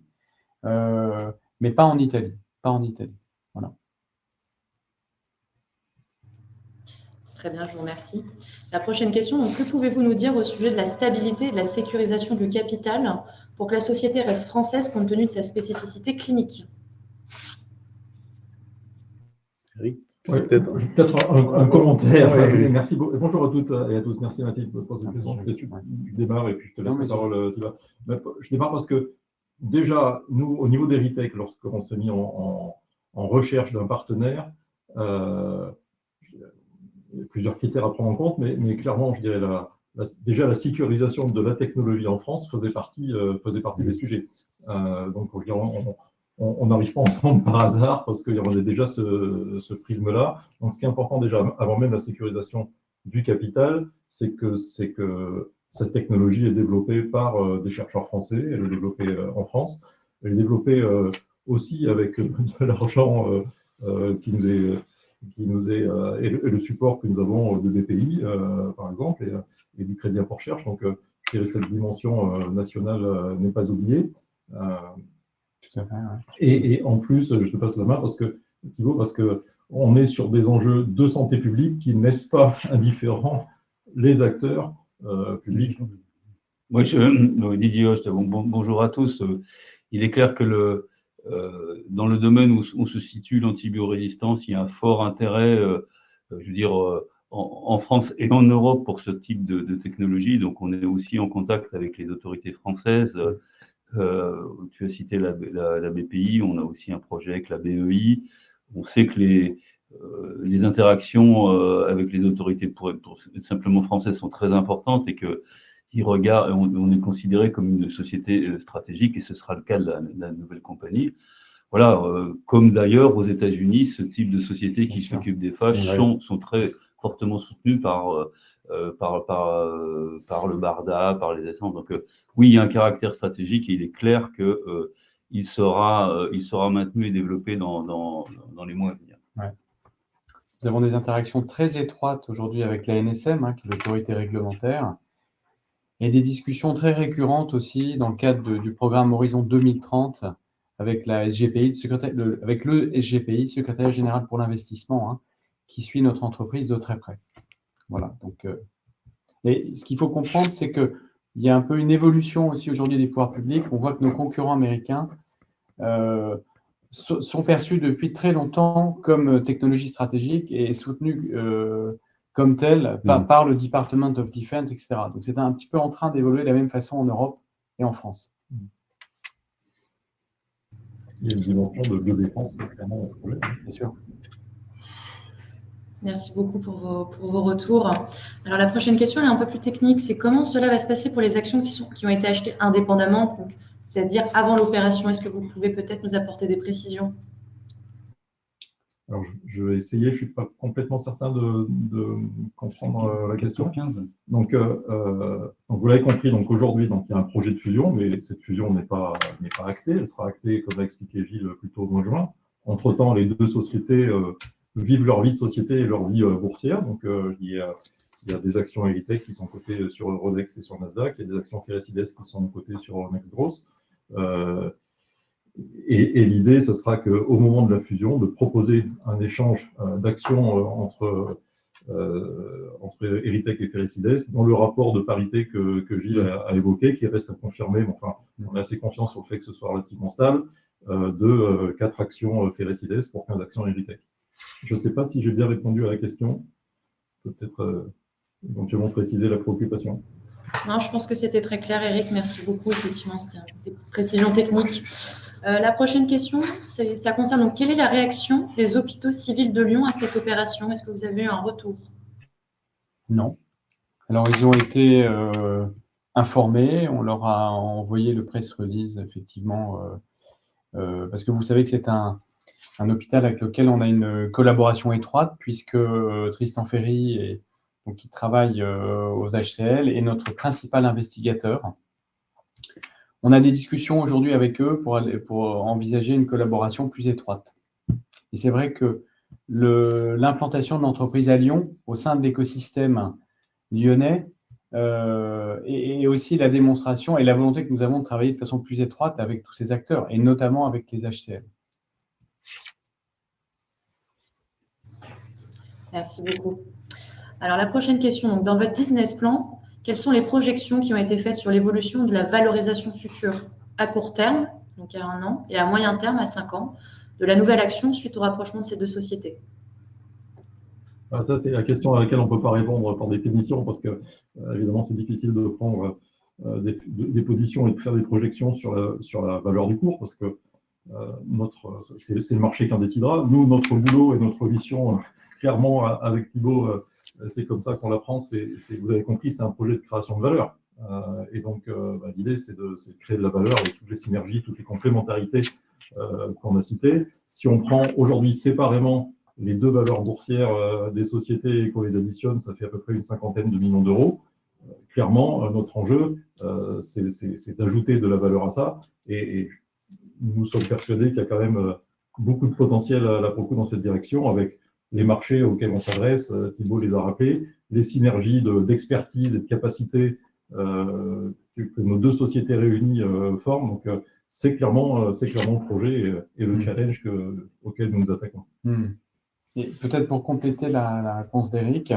mais pas en Italie. Voilà. Très bien, je vous remercie. La prochaine question, donc, que pouvez-vous nous dire au sujet de la stabilité et de la sécurisation du capital pour que la société reste française compte tenu de sa spécificité clinique? Oui, peut-être un commentaire. Oui. Merci beaucoup. Bonjour à toutes et à tous. Merci Mathilde pour cette question. Tu démarres et puis je te laisse la parole. Je démarre parce que déjà, nous, au niveau d'Heritech, lorsqu'on s'est mis en recherche d'un partenaire, il y a plusieurs critères à prendre en compte, mais clairement, je dirais déjà la sécurisation de la technologie en France faisait partie des sujets. Donc, on n'arrive pas ensemble par hasard parce qu'il y avait déjà ce prisme-là. Donc, ce qui est important déjà, avant même la sécurisation du capital, c'est que cette technologie est développée par des chercheurs français, elle est développée en France, elle est développée aussi avec de l'argent qui nous est et le support que nous avons de BPI, par exemple, et du Crédit Impôt Recherche. Donc, cette dimension nationale n'est pas oubliée. Tout à fait, ouais. Et en plus, je te passe la main Thibaut, parce qu'on est sur des enjeux de santé publique qui ne laissent pas indifférents les acteurs publics. Oui, Didier Host, bonjour à tous. Il est clair que dans le domaine où on se situe, l'antibiorésistance, il y a un fort intérêt, je veux dire, en France et en Europe pour ce type de technologie. Donc, on est aussi en contact avec les autorités françaises. Tu as cité la BPI, on a aussi un projet avec la BEI. On sait que les interactions avec les autorités pour être simplement françaises sont très importantes et que on est considéré comme une société stratégique et ce sera le cas de la nouvelle compagnie. Voilà, comme d'ailleurs aux États-Unis, ce type de société qui s'occupe des phages sont très fortement soutenues par par le BARDA, par les essences. Donc oui, il y a un caractère stratégique et il est clair que il sera maintenu et développé dans les mois à venir. Ouais. Nous avons des interactions très étroites aujourd'hui avec la NSM, qui est l'autorité réglementaire, et des discussions très récurrentes aussi dans le cadre du programme Horizon 2030 avec la SGPI, avec le SGPI, Secrétariat général pour l'investissement, qui suit notre entreprise de très près. Voilà. Donc, et ce qu'il faut comprendre, c'est qu'il y a un peu une évolution aussi aujourd'hui des pouvoirs publics. On voit que nos concurrents américains sont perçus depuis très longtemps comme technologie stratégique et soutenus comme tel par le Department of Defense, etc. Donc, c'est un petit peu en train d'évoluer de la même façon en Europe et en France. Il y a une dimension de biodéfense, clairement, dans ce projet. Bien sûr. Merci beaucoup pour vos retours. Alors, la prochaine question est un peu plus technique. C'est comment cela va se passer pour les actions qui ont été achetées indépendamment, c'est-à-dire avant l'opération? Est-ce que vous pouvez peut-être nous apporter des précisions? Alors, je vais essayer. Je ne suis pas complètement certain de comprendre la question. 15. Donc, vous l'avez compris, donc aujourd'hui, il y a un projet de fusion, mais cette fusion n'est pas actée. Elle sera actée, comme l'a expliqué Gilles, plutôt au mois de juin. Entre-temps, les deux sociétés vivent leur vie de société et leur vie boursière. Donc, il y a des actions Eritech qui sont cotées sur Euronext et sur Nasdaq. Il y a des actions Ferrecides qui sont cotées sur Next Growth. Et l'idée, ce sera qu'au moment de la fusion, de proposer un échange d'actions entre Eritech et Ferrecides dans le rapport de parité que Gilles a évoqué, qui reste à confirmer. Enfin, on a assez confiance sur le fait que ce soit relativement stable, de 4 actions Ferrecides pour 15 actions Eritech. Je ne sais pas si j'ai bien répondu à la question. Peut-être éventuellement préciser la préoccupation. Non, je pense que c'était très clair, Eric. Merci beaucoup. Effectivement, c'était des petites précisions techniques. La prochaine question, ça concerne donc quelle est la réaction des hôpitaux civils de Lyon à cette opération? Est-ce que vous avez eu un retour? Non. Alors, ils ont été informés. On leur a envoyé le press release, effectivement, parce que vous savez que c'est un hôpital avec lequel on a une collaboration étroite, puisque Tristan Ferry, qui travaille aux HCL, est notre principal investigateur. On a des discussions aujourd'hui avec eux pour envisager une collaboration plus étroite. Et c'est vrai que l'implantation de l'entreprise à Lyon, au sein de l'écosystème lyonnais, et aussi la démonstration et la volonté que nous avons de travailler de façon plus étroite avec tous ces acteurs, et notamment avec les HCL. Merci beaucoup. Alors, la prochaine question. Donc, dans votre business plan, quelles sont les projections qui ont été faites sur l'évolution de la valorisation future à court terme, donc à 1 an, et à moyen terme, à 5 ans, de la nouvelle action suite au rapprochement de ces deux sociétés? Ça, c'est la question à laquelle on ne peut pas répondre par définition, parce que, évidemment, c'est difficile de prendre des positions et de faire des projections sur la valeur du cours, parce que c'est le marché qui en décidera. Nous, notre boulot et notre mission, clairement, avec Thibaut, c'est comme ça qu'on l'apprend. Vous avez compris, c'est un projet de création de valeur. Et donc, l'idée, c'est de créer de la valeur avec toutes les synergies, toutes les complémentarités qu'on a citées. Si on prend aujourd'hui séparément les deux valeurs boursières des sociétés et qu'on les additionne, ça fait à peu près une 50aine de millions d'euros. Clairement, notre enjeu, c'est d'ajouter de la valeur à ça. Et nous sommes persuadés qu'il y a quand même beaucoup de potentiel là pour le coup dans cette direction, avec les marchés auxquels on s'adresse, Thibaut les a rappelés, les synergies d'expertise et de capacité que nos deux sociétés réunies forment. Donc, c'est clairement le projet et le challenge auquel nous nous attaquons. Et peut-être pour compléter la réponse d'Eric,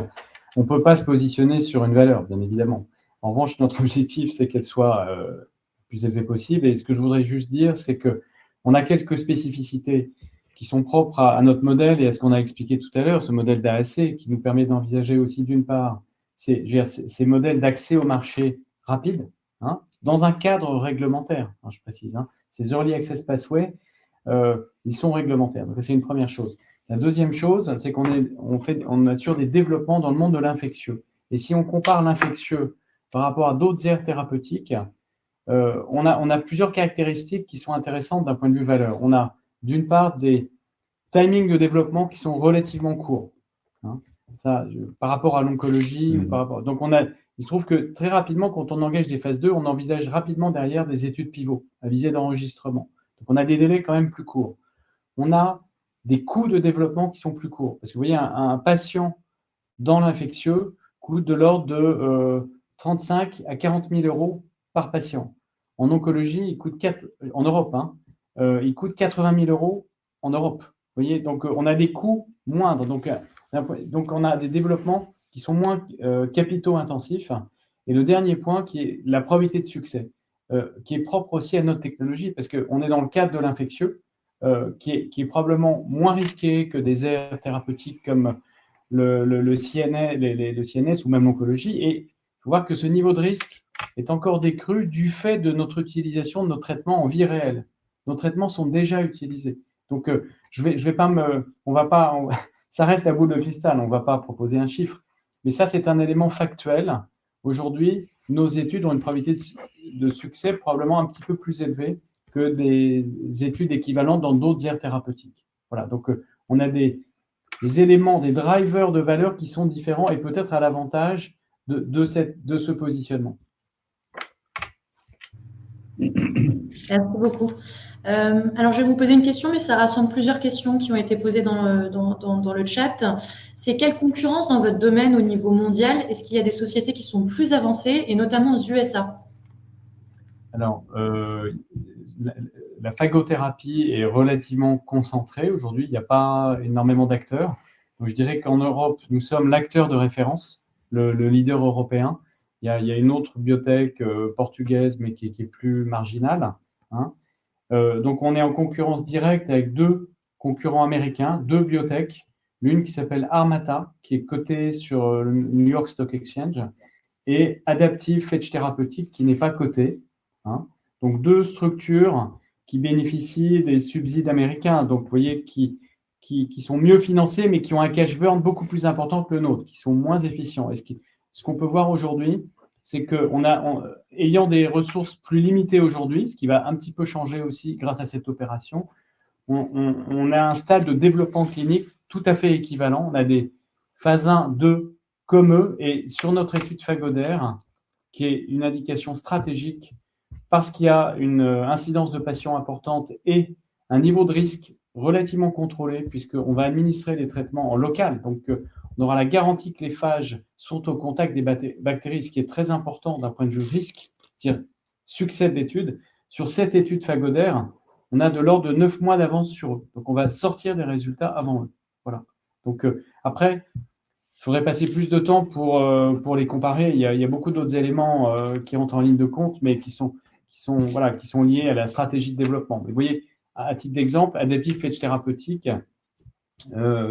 on ne peut pas se positionner sur une valeur, bien évidemment. En revanche, notre objectif, c'est qu'elle soit le plus élevée possible. Et ce que je voudrais juste dire, c'est qu'on a quelques spécificités qui sont propres à notre modèle et à ce qu'on a expliqué tout à l'heure, ce modèle d'AAC qui nous permet d'envisager aussi, d'une part, ces modèles d'accès au marché rapide, dans un cadre réglementaire, je précise. Ces Early Access Pathways, ils sont réglementaires. Donc, c'est une première chose. La deuxième chose, c'est qu'on assure des développements dans le monde de l'infectieux. Et si on compare l'infectieux par rapport à d'autres aires thérapeutiques, on a plusieurs caractéristiques qui sont intéressantes d'un point de vue valeur. On a d'une part des timings de développement qui sont relativement courts. par rapport à l'oncologie. Donc, il se trouve que très rapidement, quand on engage des phases 2, on envisage rapidement derrière des études pivots à visée d'enregistrement. Donc, on a des délais quand même plus courts. On a des coûts de développement qui sont plus courts. Parce que vous voyez, un patient dans l'infectieux coûte de l'ordre de 35 à 40 000 euros par patient. En oncologie, il coûte en Europe, il coûte 80 000 euros en Europe. Vous voyez, donc on a des coûts moindres. Donc on a des développements qui sont moins capitaux intensifs. Et le dernier point, qui est la probabilité de succès, qui est propre aussi à notre technologie, parce qu'on est dans le cadre de l'infectieux, qui est probablement moins risqué que des aires thérapeutiques comme le CNS ou même l'oncologie. Et il faut voir que ce niveau de risque est encore décru du fait de notre utilisation de nos traitements en vie réelle. Nos traitements sont déjà utilisés. Donc, ça reste la boule de cristal, on ne va pas proposer un chiffre. Mais ça, c'est un élément factuel. Aujourd'hui, nos études ont une probabilité de succès probablement un petit peu plus élevée que des études équivalentes dans d'autres aires thérapeutiques. Voilà, donc on a des éléments, des drivers de valeur qui sont différents et peut-être à l'avantage de ce positionnement. Merci beaucoup. Alors, je vais vous poser une question, mais ça rassemble plusieurs questions qui ont été posées dans le chat. C'est quelle concurrence dans votre domaine au niveau mondial? Est-ce qu'il y a des sociétés qui sont plus avancées, et notamment aux USA? Alors, la phagothérapie est relativement concentrée. Aujourd'hui, il n'y a pas énormément d'acteurs. Donc, je dirais qu'en Europe, nous sommes l'acteur de référence, le leader européen. Il y a une autre biotech portugaise, mais qui est plus marginale. Donc, on est en concurrence directe avec 2 concurrents américains, 2 biotech. L'une qui s'appelle Armata, qui est cotée sur le New York Stock Exchange, et Adaptive Phage Therapeutics, qui n'est pas cotée. Donc, 2 structures qui bénéficient des subsides américains, donc vous voyez, qui sont mieux financées, mais qui ont un cash burn beaucoup plus important que le nôtre, qui sont moins efficients. Et ce qu'on peut voir aujourd'hui, c'est qu'ayant des ressources plus limitées aujourd'hui, ce qui va un petit peu changer aussi grâce à cette opération, on a un stade de développement clinique tout à fait équivalent. On a des phases 1, 2 comme eux, et sur notre étude phagodaire, qui est une indication stratégique, parce qu'il y a une incidence de patients importante et un niveau de risque relativement contrôlé, puisqu'on va administrer les traitements en local. Donc, on aura la garantie que les phages sont au contact des bactéries, ce qui est très important d'un point de vue risque, c'est-à-dire succès de l'étude. Sur cette étude phagodaire, on a de l'ordre de 9 mois d'avance sur eux. Donc, on va sortir des résultats avant eux. Voilà. Donc, après, il faudrait passer plus de temps pour les comparer. Il y a beaucoup d'autres éléments qui rentrent en ligne de compte, mais qui sont liés à la stratégie de développement. Mais vous voyez, à titre d'exemple, Adaptive Phage Therapeutics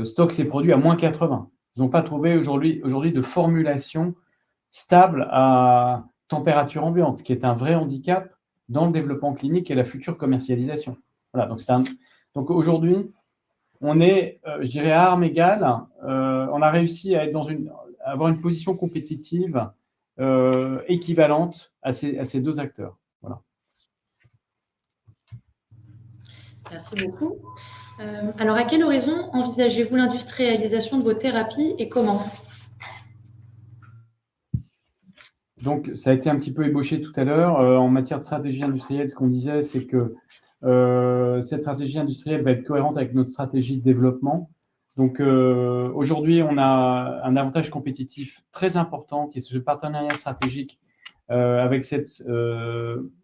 stocke ses produits à moins 80. Ils n'ont pas trouvé aujourd'hui de formulation stable à température ambiante, ce qui est un vrai handicap dans le développement clinique et la future commercialisation. Voilà, donc aujourd'hui, on est, je dirais, à armes égales. On a réussi à avoir une position compétitive équivalente à ces 2 acteurs. Voilà. Merci beaucoup. Alors, à quel horizon envisagez-vous l'industrialisation de vos thérapies et comment? Donc, ça a été un petit peu ébauché tout à l'heure. En matière de stratégie industrielle, ce qu'on disait, c'est que cette stratégie industrielle va être cohérente avec notre stratégie de développement. Donc, aujourd'hui, on a un avantage compétitif très important qui est ce partenariat stratégique avec cette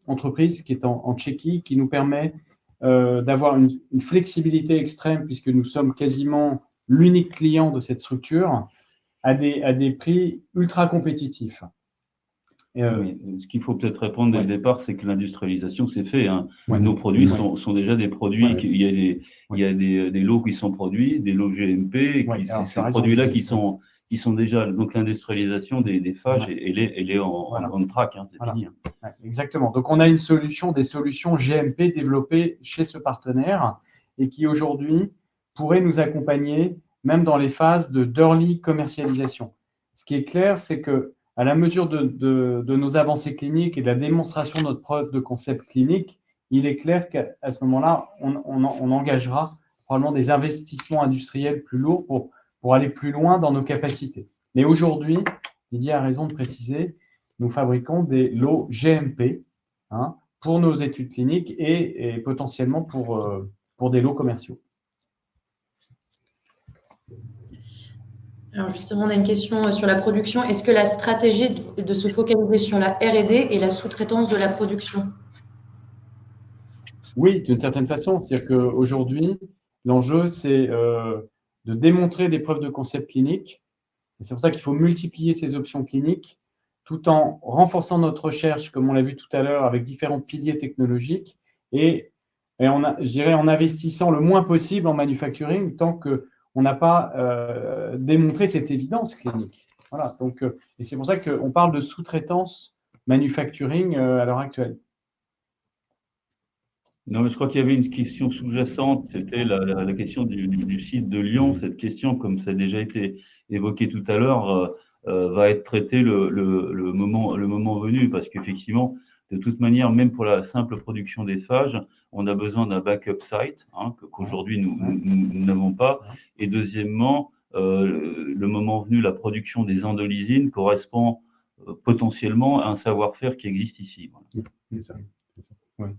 entreprise qui est en Tchéquie, qui nous permet d'avoir une flexibilité extrême, puisque nous sommes quasiment l'unique client de cette structure, à des prix ultra compétitifs. Ce qu'il faut peut-être répondre dès le départ, c'est que l'industrialisation, c'est fait. Nos produits sont déjà des produits, il y a des lots qui sont produits, des lots GMP, et ces produits-là qui sont déjà… Donc l'industrialisation des phages, elle est en track, c'est fini. Ouais, exactement. Donc on a des solutions GMP développées chez ce partenaire et qui aujourd'hui pourraient nous accompagner même dans les phases d'early commercialisation. Ce qui est clair, c'est que à la mesure de nos avancées cliniques et de la démonstration de notre preuve de concept clinique, il est clair qu'à ce moment-là, on engagera probablement des investissements industriels plus lourds pour pour aller plus loin dans nos capacités. Mais aujourd'hui, Didier a raison de préciser, nous fabriquons des lots GMP pour nos études cliniques et potentiellement pour des lots commerciaux. Alors justement, on a une question sur la production. Est-ce que la stratégie de se focaliser sur la R&D et la sous-traitance de la production? Oui, d'une certaine façon. C'est-à-dire qu'aujourd'hui, l'enjeu, c'est de démontrer des preuves de concept clinique. Et c'est pour ça qu'il faut multiplier ces options cliniques tout en renforçant notre recherche, comme on l'a vu tout à l'heure, avec différents piliers technologiques et je dirais en investissant le moins possible en manufacturing tant qu'on n'a pas démontré cette évidence clinique. Voilà, donc, et c'est pour ça qu'on parle de sous-traitance manufacturing à l'heure actuelle. Non, mais je crois qu'il y avait une question sous-jacente, c'était la question du site de Lyon. Cette question, comme ça a déjà été évoqué tout à l'heure, va être traitée le moment venu, parce qu'effectivement, de toute manière, même pour la simple production des phages, on a besoin d'un backup site, qu'aujourd'hui nous n'avons pas. Et deuxièmement, le moment venu, la production des endolysines correspond potentiellement à un savoir-faire qui existe ici. Voilà. C'est ça. Ouais.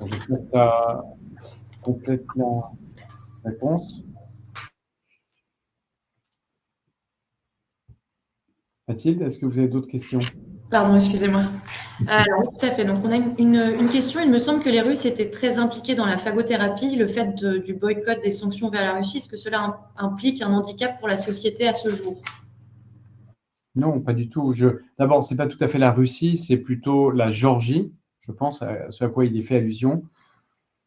J'espère que ça complète la réponse. Mathilde, est-ce que vous avez d'autres questions? Pardon, excusez-moi. Alors, tout à fait. Donc, on a une question. Il me semble que les Russes étaient très impliqués dans la phagothérapie. Le fait du boycott des sanctions vers la Russie, est-ce que cela implique un handicap pour la société à ce jour? Non, pas du tout. D'abord, ce n'est pas tout à fait la Russie, c'est plutôt la Géorgie, je pense, à ce à quoi il est fait allusion.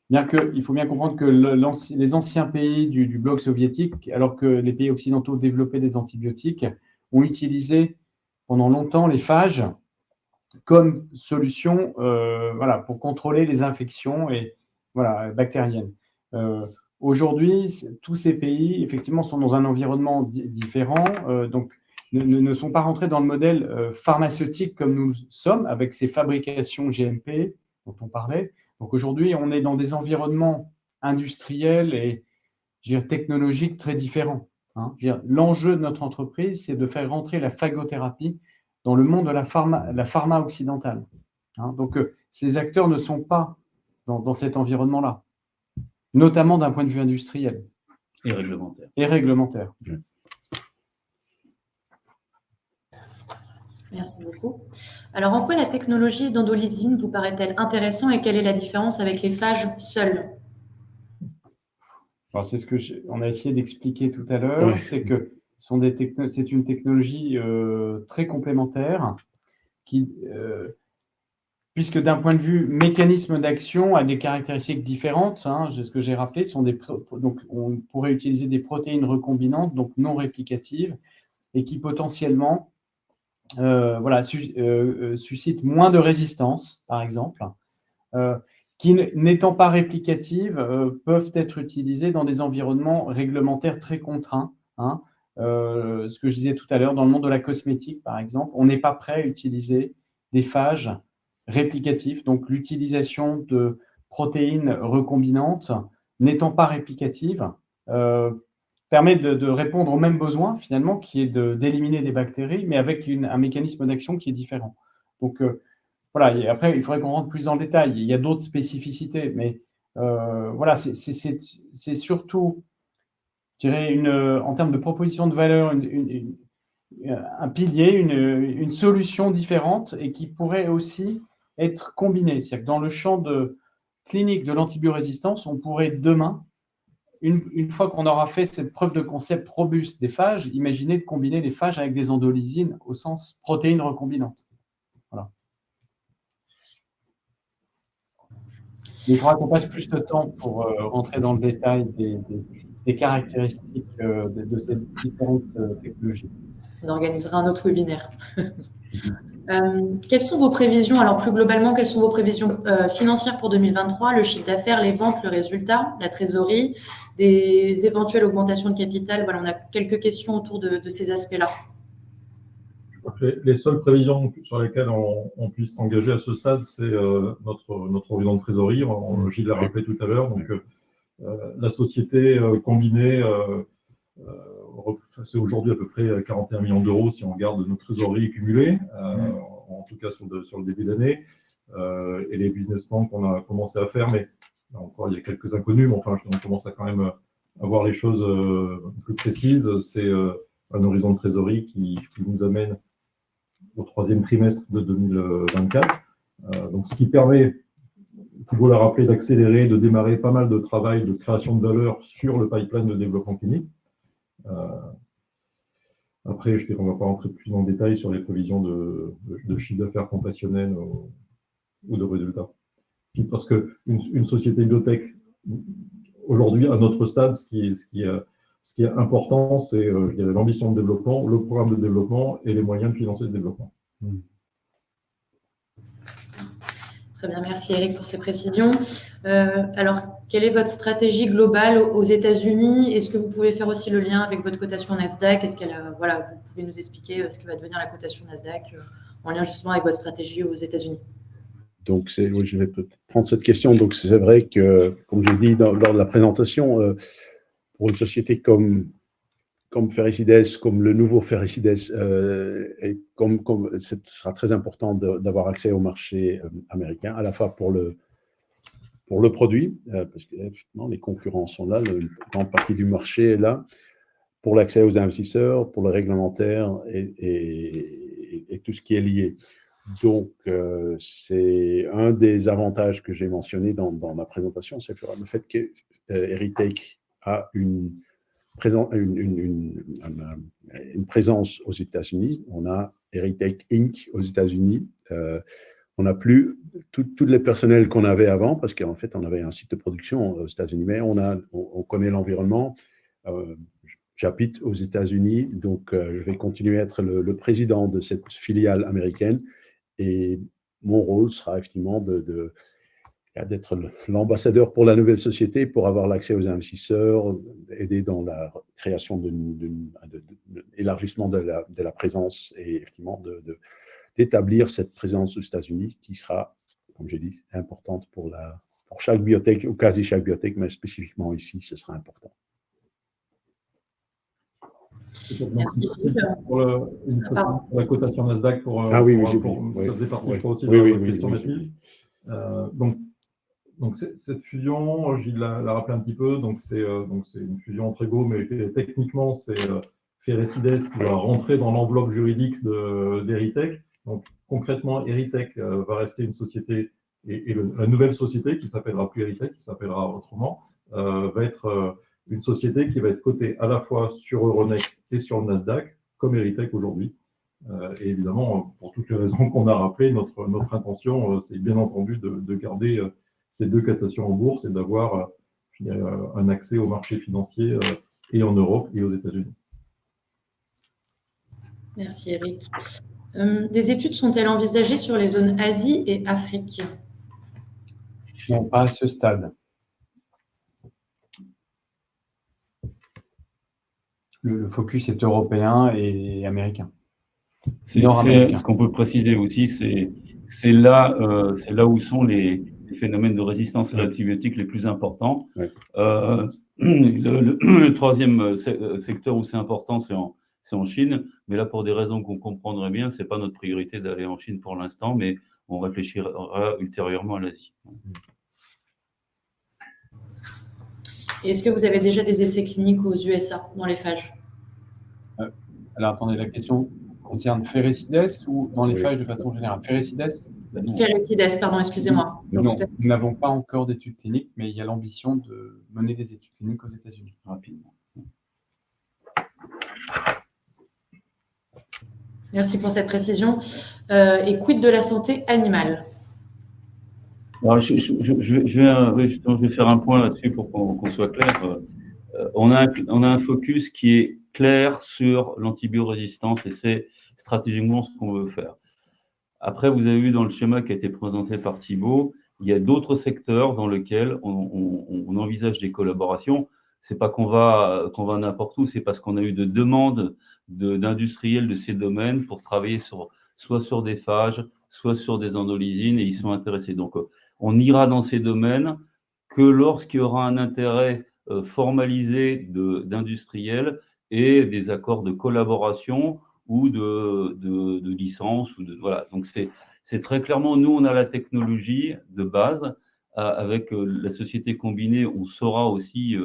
Bien il faut bien comprendre que les anciens pays du bloc soviétique, alors que les pays occidentaux développaient des antibiotiques, ont utilisé pendant longtemps les phages comme solution pour contrôler les infections bactériennes. Aujourd'hui, tous ces pays, effectivement, sont dans un environnement différent, donc ne sont pas rentrés dans le modèle pharmaceutique comme nous sommes, avec ces fabrications GMP dont on parlait. Donc aujourd'hui, on est dans des environnements industriels et technologiques très différents. L'enjeu de notre entreprise, c'est de faire rentrer la phagothérapie dans le monde de la pharma occidentale. Donc ces acteurs ne sont pas dans cet environnement-là, notamment d'un point de vue industriel. Et réglementaire. Merci beaucoup. Alors, en quoi la technologie d'endolysine vous paraît-elle intéressante et quelle est la différence avec les phages seuls? Alors, c'est ce qu'on a essayé d'expliquer tout à l'heure, c'est que c'est une technologie très complémentaire qui, puisque d'un point de vue mécanisme d'action, a des caractéristiques différentes. Ce que j'ai rappelé, donc on pourrait utiliser des protéines recombinantes, donc non réplicatives, et qui potentiellement suscitent moins de résistance, par exemple, qui, n'étant pas réplicatives, peuvent être utilisées dans des environnements réglementaires très contraints. Ce que je disais tout à l'heure, dans le monde de la cosmétique, par exemple, on n'est pas prêt à utiliser des phages réplicatifs. Donc, l'utilisation de protéines recombinantes n'étant pas réplicatives permet de répondre au même besoin, finalement, qui est d'éliminer des bactéries, mais avec un mécanisme d'action qui est différent. Donc, et après, il faudrait qu'on rentre plus dans le détail. Il y a d'autres spécificités, mais c'est surtout, je dirais, en termes de proposition de valeur, un pilier, une solution différente et qui pourrait aussi être combinée. C'est-à-dire que dans le champ clinique de l'antibiorésistance, on pourrait demain, une fois qu'on aura fait cette preuve de concept robuste des phages, imaginer de combiner les phages avec des endolysines au sens protéines recombinantes. Voilà. Il faudra qu'on passe plus de temps pour rentrer dans le détail des caractéristiques de ces différentes technologies. On organisera un autre webinaire. Quelles sont vos prévisions? Alors, plus globalement, quelles sont vos prévisions financières pour 2023? Le chiffre d'affaires, les ventes, le résultat, la trésorerie, des éventuelles augmentations de capital? Voilà, on a quelques questions autour de ces aspects-là. Les seules prévisions sur lesquelles on puisse s'engager à ce stade, c'est notre horizon de trésorerie. Gilles l'a rappelé tout à l'heure. Donc, la société combinée c'est aujourd'hui à peu près 41 millions d'euros si on regarde nos trésoreries cumulées, en tout cas sur le début d'année, et les business plans qu'on a commencé à faire, mais là encore il y a quelques inconnus, mais enfin on commence à quand même avoir les choses plus précises. C'est un horizon de trésorerie qui nous amène au 3e trimestre de 2024. Donc ce qui permet, Thibault l'a rappelé, d'accélérer, de démarrer pas mal de travail de création de valeur sur le pipeline de développement clinique. Après, je ne vais pas rentrer plus dans le détail sur les prévisions de chiffre d'affaires compassionnel ou de résultats. Puis parce qu'une société biotech, aujourd'hui, à notre stade, ce qui est important, c'est l'ambition de développement, le programme de développement et les moyens de financer ce développement. Très bien, merci Eric pour ces précisions. Alors, quelle est votre stratégie globale aux États-Unis? Est-ce que vous pouvez faire aussi le lien avec votre cotation Nasdaq? Est-ce voilà, vous pouvez nous expliquer ce que va devenir la cotation Nasdaq en lien justement avec votre stratégie aux États-Unis? Donc, oui, je vais prendre cette question. Donc, c'est vrai que, comme j'ai dit lors de la présentation, pour une société comme Ferricides, comme le nouveau Ferricides, et ce sera très important d'avoir accès au marché américain, à la fois pour le produit, parce que les concurrents sont là, une grande partie du marché est là, pour l'accès aux investisseurs, pour le réglementaire et tout ce qui est lié. Donc, c'est un des avantages que j'ai mentionné dans ma présentation, c'est le fait que Heritech a une présence aux États-Unis. On a Heritech Inc. aux États-Unis. On n'a plus tout le personnel qu'on avait avant, parce qu'en fait, on avait un site de production aux États-Unis, mais on connaît l'environnement. J'habite aux États-Unis, donc je vais continuer à être le président de cette filiale américaine. Et mon rôle sera effectivement d'être l'ambassadeur pour la nouvelle société, pour avoir l'accès aux investisseurs, aider dans la création de l'élargissement de la présence et effectivement d'établir cette présence aux États-Unis qui sera, comme j'ai dit, importante pour chaque biotech, ou quasi chaque biotech, mais spécifiquement ici, ce sera important. Merci. Pour la cotation Nasdaq, ça faisait partie, je crois, aussi de la question native. Donc cette fusion, Gilles l'a rappelé un petit peu, donc c'est une fusion entre égaux, mais techniquement, c'est Ferricides qui va rentrer dans l'enveloppe juridique d'Heritech. Donc concrètement, Heritech va rester une société, et la nouvelle société, qui s'appellera plus Heritech, qui s'appellera autrement, va être une société qui va être cotée à la fois sur Euronext et sur le Nasdaq, comme Heritech aujourd'hui. Et évidemment, pour toutes les raisons qu'on a rappelées, notre intention, c'est bien entendu de garder ces deux cotations en bourse et d'avoir un accès au marché financier et en Europe et aux États-Unis. Merci Eric. Des études sont-elles envisagées sur les zones Asie et Afrique? Non, pas à ce stade. Le focus est européen et américain. Ce qu'on peut préciser aussi, c'est là où sont les phénomènes de résistance à l'antibiotique les plus importants. Ouais. Le troisième secteur où c'est important, c'est en Chine. Mais là, pour des raisons qu'on comprendrait bien, ce n'est pas notre priorité d'aller en Chine pour l'instant, mais on réfléchira ultérieurement à l'Asie. Est-ce que vous avez déjà des essais cliniques aux USA dans les phages? Alors, attendez, la question concerne Ferricides ou dans les phages de façon générale? Ferricides? Ferricides, pardon, excusez-moi. Non, nous n'avons pas encore d'études cliniques, mais il y a l'ambition de mener des études cliniques aux États-Unis rapidement. Merci pour cette précision. Et quid de la santé animale? Alors, je vais faire un point là-dessus pour qu'on soit clair. On a un focus qui est clair sur l'antibiorésistance et c'est stratégiquement ce qu'on veut faire. Après, vous avez vu dans le schéma qui a été présenté par Thibault, il y a d'autres secteurs dans lesquels on envisage des collaborations. Ce n'est pas qu'on va n'importe où, c'est parce qu'on a eu de demandes d'industriels de ces domaines pour travailler soit sur des phages, soit sur des endolysines, et ils sont intéressés. Donc, on ira dans ces domaines que lorsqu'il y aura un intérêt formalisé d'industriels et des accords de collaboration ou de licence. Voilà. Donc, c'est très clairement, nous, on a la technologie de base. Avec la société combinée, on saura aussi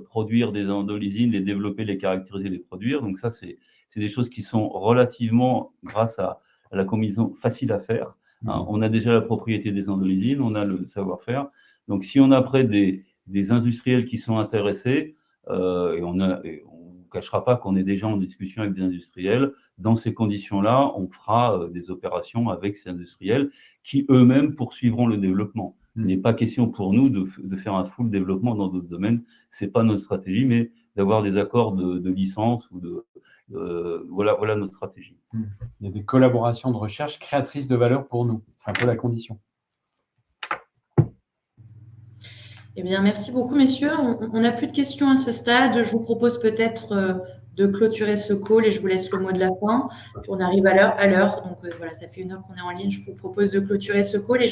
produire des endolysines, les développer, les caractériser, les produire. Donc ça, c'est des choses qui sont relativement, grâce à la combinaison, faciles à faire. Hein. On a déjà la propriété des endolysines, on a le savoir-faire. Donc si on a après des industriels qui sont intéressés, et on ne cachera pas qu'on est déjà en discussion avec des industriels, dans ces conditions-là, on fera des opérations avec ces industriels qui eux-mêmes poursuivront le développement. Il n'est pas question pour nous de faire un full développement dans d'autres domaines. Ce n'est pas notre stratégie, mais d'avoir des accords de licence ou voilà notre stratégie. Il y a des collaborations de recherche créatrices de valeur pour nous. C'est un peu la condition. Eh bien, merci beaucoup, messieurs. On n'a plus de questions à ce stade. Je vous propose peut-être de clôturer ce call et je vous laisse le mot de la fin. On arrive à l'heure. Donc, voilà, ça fait 1 heure qu'on est en ligne. Je vous propose de clôturer ce call et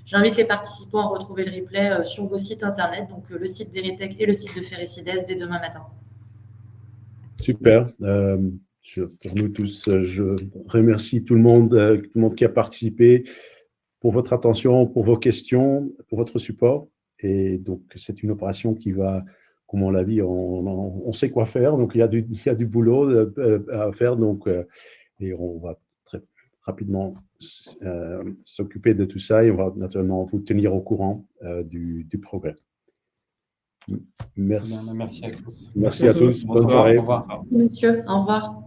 j'invite les participants à retrouver le replay sur vos sites internet, donc le site d'Eritech et le site de Ferricides dès demain matin. Super. Pour nous tous, je remercie tout le monde qui a participé pour votre attention, pour vos questions, pour votre support. Et donc, c'est une opération qui va, comme on l'a dit, on sait quoi faire. Donc, il y a du boulot à faire. Donc, et on va très rapidement s'occuper de tout ça. Et on va naturellement vous tenir au courant du progrès. Merci. Merci à tous. Merci à tous. Bonne soirée. Au revoir. Merci, monsieur. Au revoir.